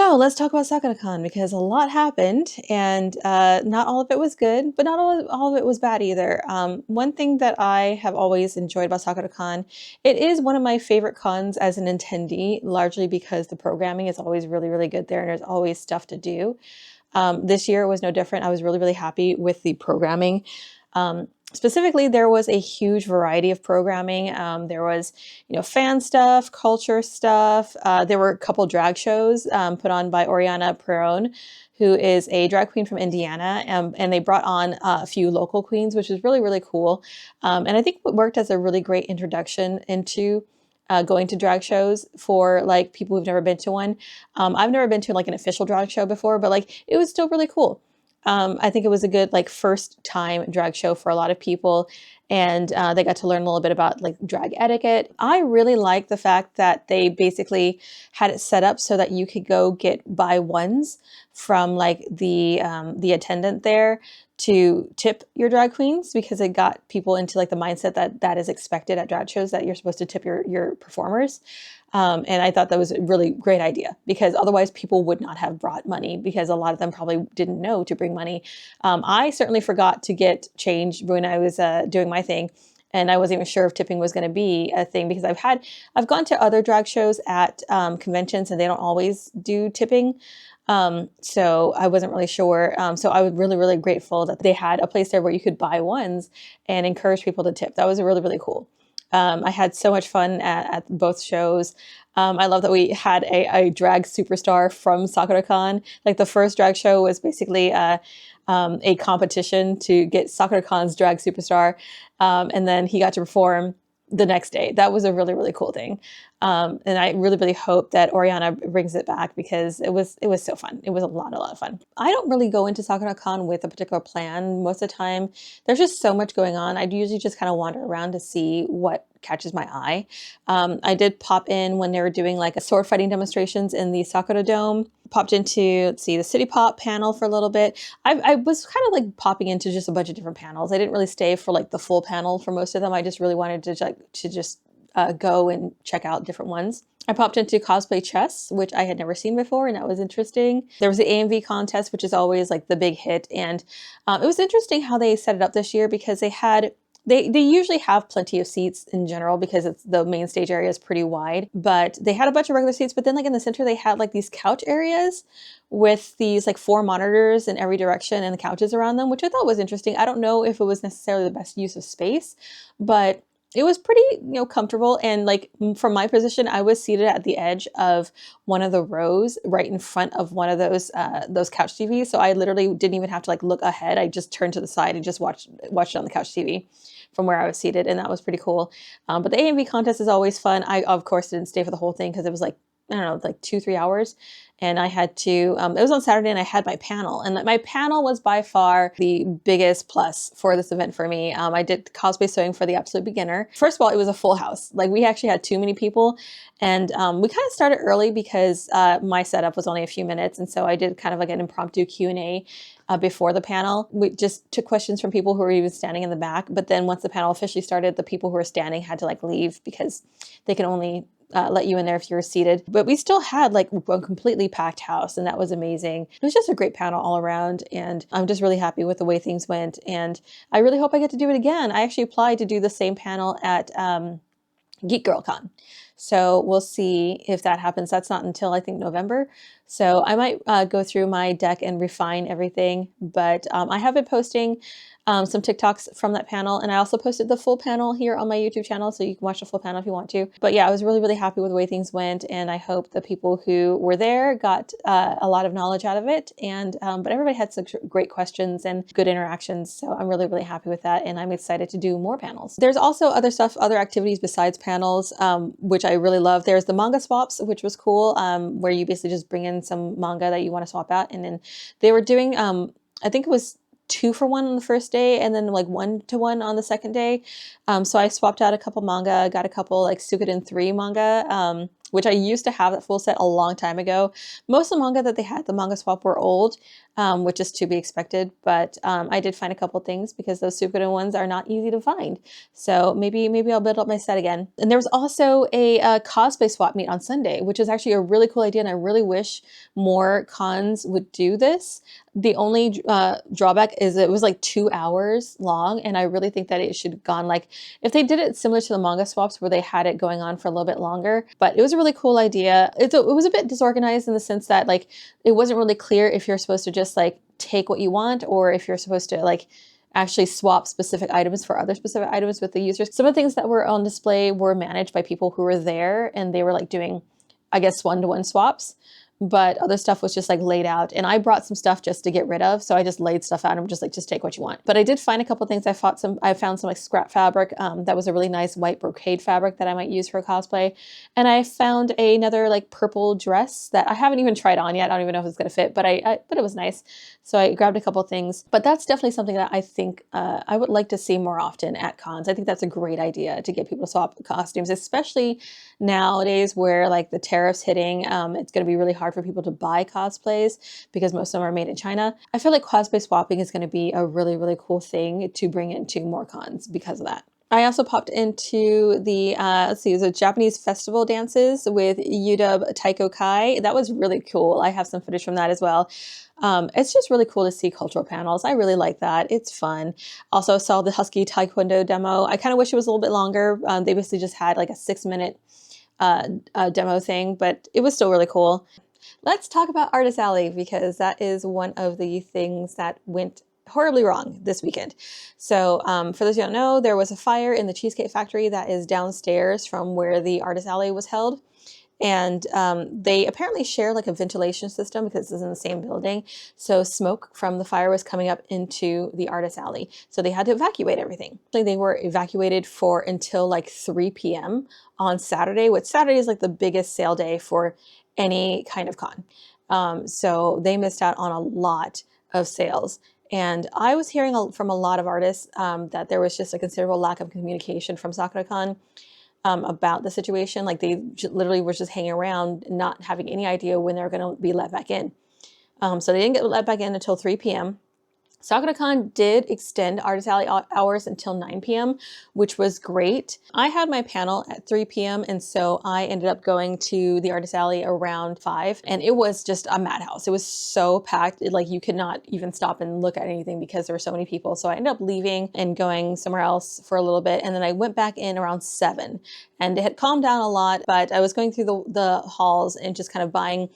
Speaker 1: So let's talk about Sakura-con because a lot happened and not all of it was good, but not all of it was bad either. One thing that I have always enjoyed about Sakura-con, it is one of my favorite cons as an attendee, largely because the programming is always really, really good there and there's always stuff to do. This year was no different. I was really, really happy with the programming. Specifically, there was a huge variety of programming. There was, fan stuff, culture stuff. There were a couple drag shows put on by Oriana Perron, who is a drag queen from Indiana, and they brought on a few local queens, which is really, really cool. And I think it worked as a really great introduction into going to drag shows for like people who've never been to one. I've never been to like an official drag show before, but like it was still really cool. I think it was a good like first time drag show for a lot of people, and they got to learn a little bit about like drag etiquette. I really like the fact that they basically had it set up so that you could go get buy ones from like the attendant there to tip your drag queens, because it got people into like the mindset that that is expected at drag shows, that you're supposed to tip your performers. And I thought that was a really great idea, because otherwise people would not have brought money, because a lot of them probably didn't know to bring money. I certainly forgot to get change when I was doing my thing. And I wasn't even sure if tipping was going to be a thing, because I've gone to other drag shows at conventions and they don't always do tipping. So I wasn't really sure. So I was really, really grateful that they had a place there where you could buy ones and encourage people to tip. That was really, really cool. I had so much fun at both shows. I love that we had a drag superstar from Sakura-con. Like the first drag show was basically a competition to get Sakura-con's drag superstar. And then he got to perform the next day. That was a really, really cool thing. And I really, really hope that Oriana brings it back, because it was so fun. It was a lot of fun. I don't really go into Sakura-con with a particular plan. Most of the time, there's just so much going on. I usually just kind of wander around to see what catches my eye. I did pop in when they were doing like a sword fighting demonstrations in the Sakura Dome. Popped into, let's see, the City Pop panel for a little bit. I was kind of like popping into just a bunch of different panels. I didn't really stay for like the full panel for most of them. I just really wanted to just go and check out different ones. I popped into Cosplay Chess, which I had never seen before, and that was interesting. There was the AMV contest, which is always like the big hit. And it was interesting how they set it up this year, because they usually have plenty of seats in general, because the main stage area is pretty wide, but they had a bunch of regular seats. But then like in the center, they had like these couch areas with these like 4 monitors in every direction and the couches around them, which I thought was interesting. I don't know if it was necessarily the best use of space, but it was pretty, comfortable. And like from my position, I was seated at the edge of one of the rows right in front of one of those couch TVs. So I literally didn't even have to like look ahead. I just turned to the side and just watched it on the couch TV from where I was seated. And that was pretty cool. But the AMV contest is always fun. I, of course, didn't stay for the whole thing, because it was like, I don't know, like 2-3 hours. And I had to, it was on Saturday, and I had my panel. And my panel was by far the biggest plus for this event for me. I did cosplay sewing for the absolute beginner. First of all, it was a full house. Like we actually had too many people. And we kind of started early because my setup was only a few minutes. And so I did kind of like an impromptu Q&A before the panel. We just took questions from people who were even standing in the back. But then once the panel officially started, the people who were standing had to like leave, because they can only let you in there if you were seated. But we still had like a completely packed house, and that was amazing. It was just a great panel all around, and I'm just really happy with the way things went. And I really hope I get to do it again. I actually applied to do the same panel at Geek Girl Con. So we'll see if that happens. That's not until I think November. So I might go through my deck and refine everything. But I have been posting some TikToks from that panel. And I also posted the full panel here on my YouTube channel, so you can watch the full panel if you want to. But yeah, I was really, really happy with the way things went. And I hope the people who were there got a lot of knowledge out of it. And but everybody had such great questions and good interactions. So I'm really, really happy with that. And I'm excited to do more panels. There's also other stuff, other activities besides panels, which I really love. There's the manga swaps, which was cool, where you basically just bring in some manga that you want to swap out. And then they were doing, I think it was 2 for 1 on the first day, and then like 1 to 1 on the second day. So I swapped out a couple manga, got a couple like Suikoden 3 manga. which I used to have that full set a long time ago. Most of the manga that they had, the manga swap, were old, which is to be expected. But I did find a couple things because those Sukuden ones are not easy to find. So maybe I'll build up my set again. And there was also a cosplay swap meet on Sunday, which is actually a really cool idea. And I really wish more cons would do this. The only drawback is it was like 2 hours long, and I really think that it should have gone like, if they did it similar to the manga swaps where they had it going on for a little bit longer. But it was a really cool idea. It was a bit disorganized in the sense that like it wasn't really clear if you're supposed to just like take what you want or if you're supposed to like actually swap specific items for other specific items with the users. Some of the things that were on display were managed by people who were there, and they were like doing, I guess, one-to-one swaps. But other stuff was just like laid out, and I brought some stuff just to get rid of. So I just laid stuff out and I'm just like, just take what you want. But I did find a couple things. I found some like scrap fabric. That was a really nice white brocade fabric that I might use for a cosplay. And I found another like purple dress that I haven't even tried on yet. I don't even know if it's gonna fit, but but it was nice. So I grabbed a couple things, but that's definitely something that I think I would like to see more often at cons. I think that's a great idea to get people to swap costumes, especially nowadays where like the tariffs hitting, it's going to be really hard for people to buy cosplays because most of them are made in China. I feel like cosplay swapping is going to be a really, really cool thing to bring into more cons because of that. I also popped into the, let's see, the Japanese festival dances with UW Taiko Kai. That was really cool. I have some footage from that as well. It's just really cool to see cultural panels. I really like that. It's fun. Also saw the Husky Taekwondo demo. I kind of wish it was a little bit longer. They basically just had like a 6-minute demo thing, but it was still really cool. Let's talk about Artist Alley because that is one of the things that went horribly wrong this weekend. So for those who don't know, there was a fire in the Cheesecake Factory that is downstairs from where the Artist Alley was held. And they apparently share like a ventilation system because it's in the same building. So smoke from the fire was coming up into the Artist Alley. So they had to evacuate everything. They were evacuated for until like 3 p.m. on Saturday, which Saturday is like the biggest sale day for any kind of con. So they missed out on a lot of sales. And I was hearing from a lot of artists that there was just a considerable lack of communication from Sakura-con about the situation. Like they literally were just hanging around, not having any idea when they're going to be let back in. So they didn't get let back in until 3 p.m. Sakura-con did extend Artist Alley hours until 9 p.m., which was great. I had my panel at 3 p.m. and so I ended up going to the Artist Alley around 5, and it was just a madhouse. It was so packed, like you could not even stop and look at anything because there were so many people. So I ended up leaving and going somewhere else for a little bit, and then I went back in around 7, and it had calmed down a lot, but I was going through the halls and just kind of buying.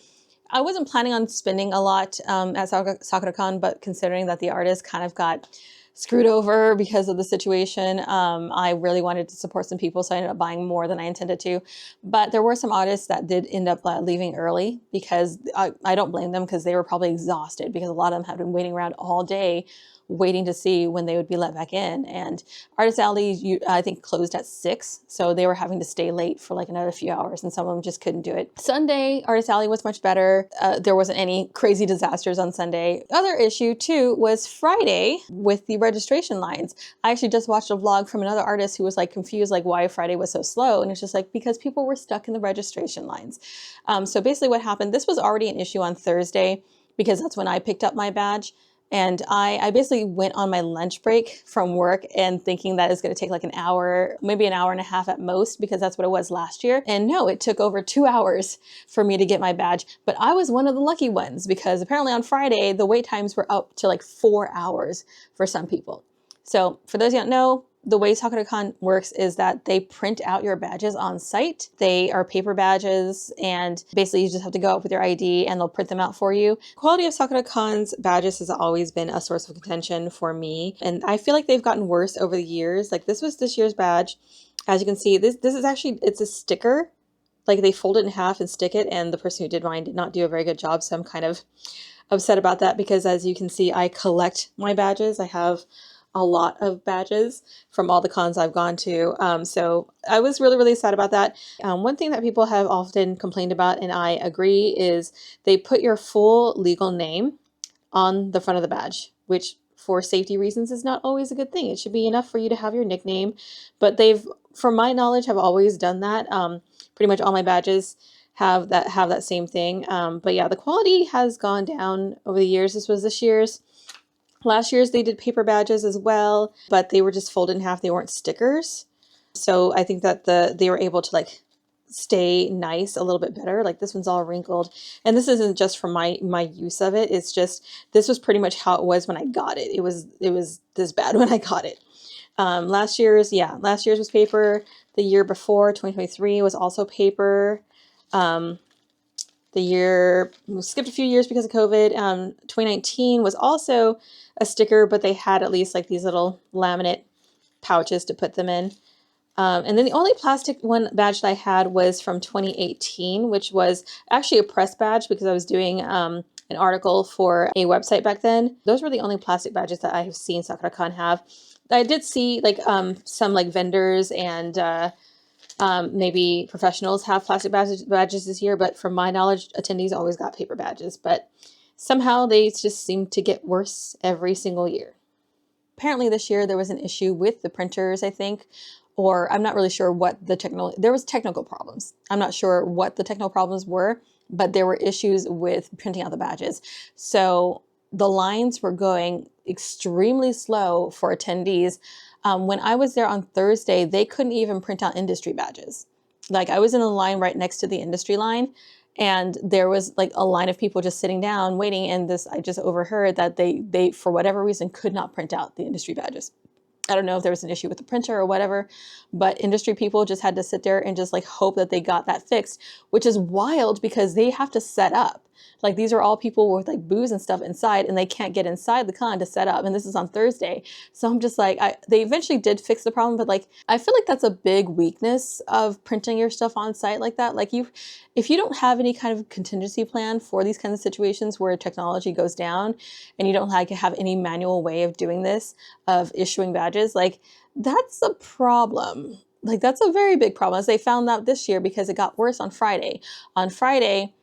Speaker 1: I wasn't planning on spending a lot at Sakura-con, but considering that the artist kind of got screwed over because of the situation, I really wanted to support some people, so I ended up buying more than I intended to. But there were some artists that did end up leaving early because I don't blame them because they were probably exhausted because a lot of them had been waiting around all day waiting to see when they would be let back in. And Artist Alley, I think, closed at 6, so they were having to stay late for like another few hours, and some of them just couldn't do it. Sunday, Artist Alley was much better. There wasn't any crazy disasters on Sunday. Other issue too was Friday with the registration lines. I actually just watched a vlog from another artist who was like confused, like why Friday was so slow, and it's just like because people were stuck in the registration lines. So basically what happened, this was already an issue on Thursday because that's when I picked up my badge. And I basically went on my lunch break from work and thinking that it's going to take like an hour, maybe an hour and a half at most, because that's what it was last year. And no, it took over 2 hours for me to get my badge. But I was one of the lucky ones because apparently on Friday, the wait times were up to like 4 hours for some people. So for those who don't know, the way Sakura-con works is that they print out your badges on site. They are paper badges, and basically you just have to go up with your ID and they'll print them out for you. Quality of Sakura-con's badges has always been a source of contention for me, and I feel like they've gotten worse over the years. Like this was this year's badge. As you can see, this is actually, it's a sticker. Like they fold it in half and stick it, and the person who did mine did not do a very good job, so I'm kind of upset about that because as you can see, I collect my badges. I have a lot of badges from all the cons I've gone to. So I was really, really sad about that. One thing that people have often complained about, and I agree, is they put your full legal name on the front of the badge, which for safety reasons is not always a good thing. It should be enough for you to have your nickname, but they've, from my knowledge, have always done that. pretty much all my badges have that same thing. But yeah, the quality has gone down over the years. This was this year's. Last year's they did paper badges as well, but they were just folded in half. They weren't stickers. So I think that they were able to like stay nice a little bit better. Like this one's all wrinkled, and this isn't just from my use of it. It's just this was pretty much how it was when I got it. It was this bad when I got it. Last year's was paper. The year before, 2023, was also paper. The year, we skipped a few years because of COVID. 2019 was also a sticker, but they had at least like these little laminate pouches to put them in. And then the only plastic badge that I had was from 2018, which was actually a press badge because I was doing an article for a website back then. Those were the only plastic badges that I have seen Sakura-con have. I did see like some like vendors and maybe professionals have plastic badges this year, but from my knowledge, attendees always got paper badges, but somehow they just seem to get worse every single year. Apparently this year there was an issue with the printers, I think, or I'm not really sure what there was technical problems. I'm not sure what the technical problems were, but there were issues with printing out the badges. So the lines were going extremely slow for attendees. When I was there on Thursday, they couldn't even print out industry badges. Like I was in a line right next to the industry line, and there was like a line of people just sitting down waiting. And I just overheard that they for whatever reason could not print out the industry badges. I don't know if there was an issue with the printer or whatever, but industry people just had to sit there and just like hope that they got that fixed, which is wild because they have to set up. Like these are all people with like booze and stuff inside, and they can't get inside the con to set up. And this is on Thursday. So I'm just like, they eventually did fix the problem, but like, I feel like that's a big weakness of printing your stuff on site like that. Like if you don't have any kind of contingency plan for these kinds of situations where technology goes down and you don't like have any manual way of doing this, of issuing badges, like that's a problem. Like that's a very big problem, as they found out this year because it got worse on Friday. On Friday,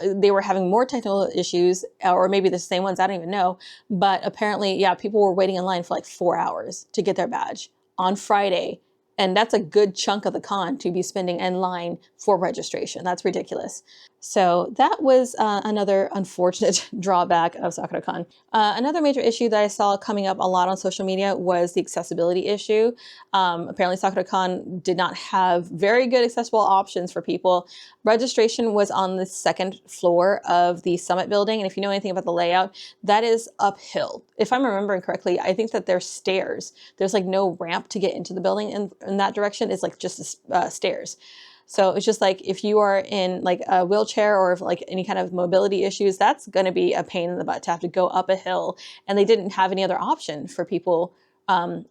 Speaker 1: they were having more technical issues, or maybe the same ones, I don't even know. But apparently, yeah, people were waiting in line for like 4 hours to get their badge on Friday. And that's a good chunk of the con to be spending in line for registration. That's ridiculous. So that was another unfortunate drawback of Sakura-con. Another major issue that I saw coming up a lot on social media was the accessibility issue. Apparently Sakura-con did not have very good accessible options for people. Registration was on the second floor of the Summit building. And if you know anything about the layout, that is uphill. If I'm remembering correctly, I think that there's stairs. There's like no ramp to get into the building in that direction. It's like just stairs. So it's just like if you are in like a wheelchair or if like any kind of mobility issues, that's going to be a pain in the butt to have to go up a hill. And they didn't have any other option for people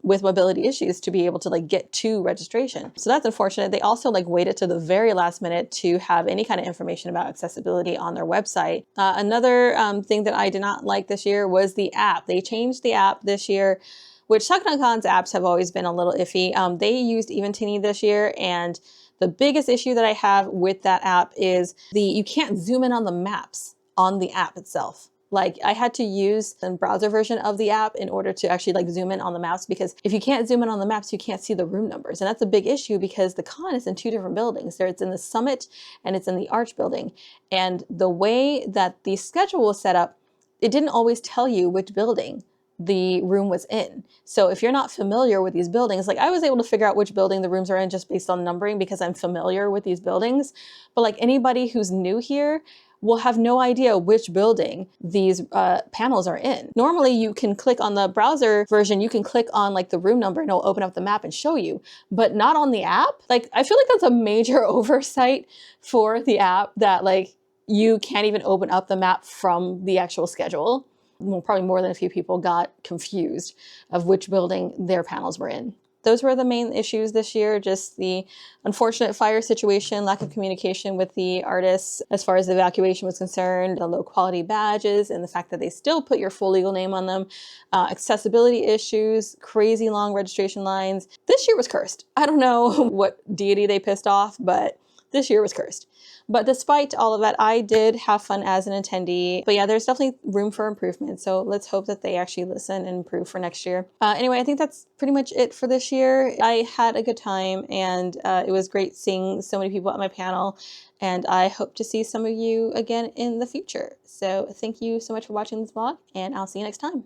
Speaker 1: with mobility issues to be able to like get to registration. So that's unfortunate. They also like waited to the very last minute to have any kind of information about accessibility on their website. Another thing that I did not like this year was the app. They changed the app this year, which Sakura-con's apps have always been a little iffy. They used Eventini this year, and the biggest issue that I have with that app is you can't zoom in on the maps on the app itself. Like I had to use the browser version of the app in order to actually like zoom in on the maps, because if you can't zoom in on the maps, you can't see the room numbers. And that's a big issue because the con is in two different buildings. It's in the Summit and it's in the Arch building. And the way that the schedule was set up, it didn't always tell you which building the room was in. So if you're not familiar with these buildings, like I was able to figure out which building the rooms are in just based on numbering because I'm familiar with these buildings. But like anybody who's new here will have no idea which building these panels are in. Normally you can click on the browser version, you can click on like the room number and it'll open up the map and show you, but not on the app. Like I feel like that's a major oversight for the app, that like you can't even open up the map from the actual schedule. Well, probably more than a few people got confused of which building their panels were in. Those were the main issues this year, just the unfortunate fire situation, lack of communication with the artists as far as the evacuation was concerned, the low quality badges, and the fact that they still put your full legal name on them, accessibility issues, crazy long registration lines. This year was cursed. I don't know what deity they pissed off, but this year was cursed. But despite all of that, I did have fun as an attendee. But yeah, there's definitely room for improvement. So let's hope that they actually listen and improve for next year. Anyway, I think that's pretty much it for this year. I had a good time, and it was great seeing so many people at my panel. And I hope to see some of you again in the future. So thank you so much for watching this vlog, and I'll see you next time.